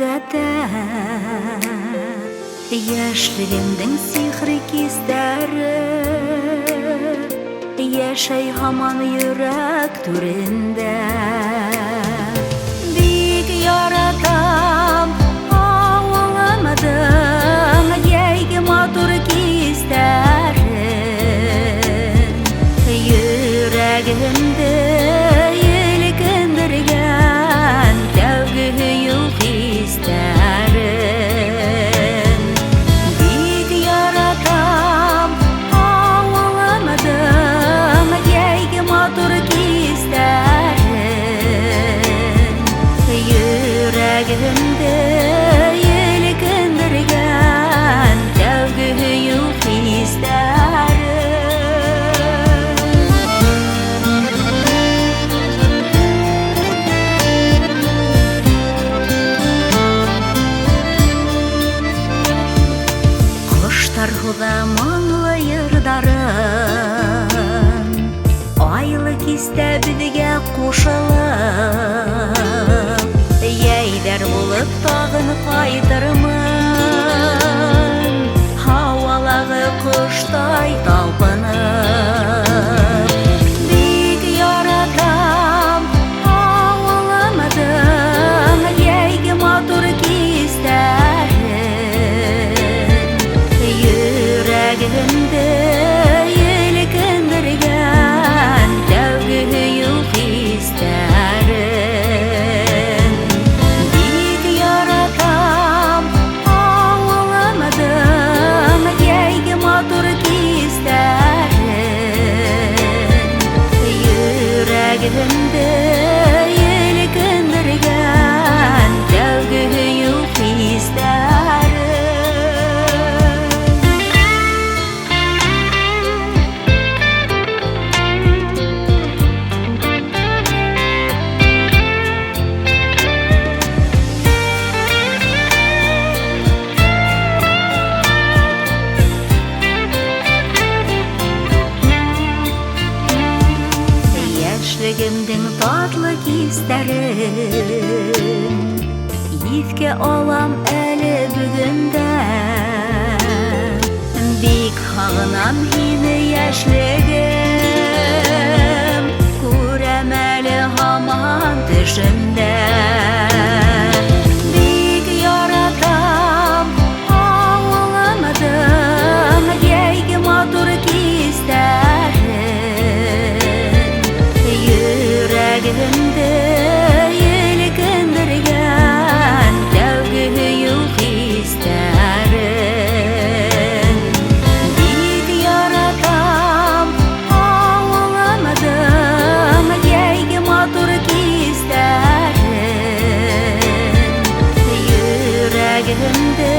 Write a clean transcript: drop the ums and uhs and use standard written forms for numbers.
әдәттә яшьлегемнең сихри кистәре яшәй һаман йөрәк түрендә. Бик яратам аңламадың яйгы матур кистәрен, йөрәгемдә елкендергән тәүге юк хистәрен. Бик яратам аңламадың яйгы матур кистәрен, йөрәгемдә елкендергән тәүге юк хистәрен. Тархуда моңлы йырдарын айлы кистә беҙгә ҡушылып, йәйҙәр булып тағын ҡайтырмын, һауалағы ҡоштай талпынып. Бик яратам аңламадың йәйге матур кистәрен, йөрәгемдә елкендергән тәүге юк хистәрен. Бик яратам аңламадың йәйге матур кистәрен, йөрәгемдә елкендергән тәүге юк хистәрен. Яшьлегемдең татлы кистәрен иҫкә алам әле бөгөндә. Бик һағынам һине яшьлегем, күрәм әле һаман төшөмдә. Бик яратам аңламадың йәйге матур кистәрен, йөрәгемдә елкендергән тәүге юк хистәрен. Бик яратам аңламадың йәйге матур кистәрен, йөрәгемдә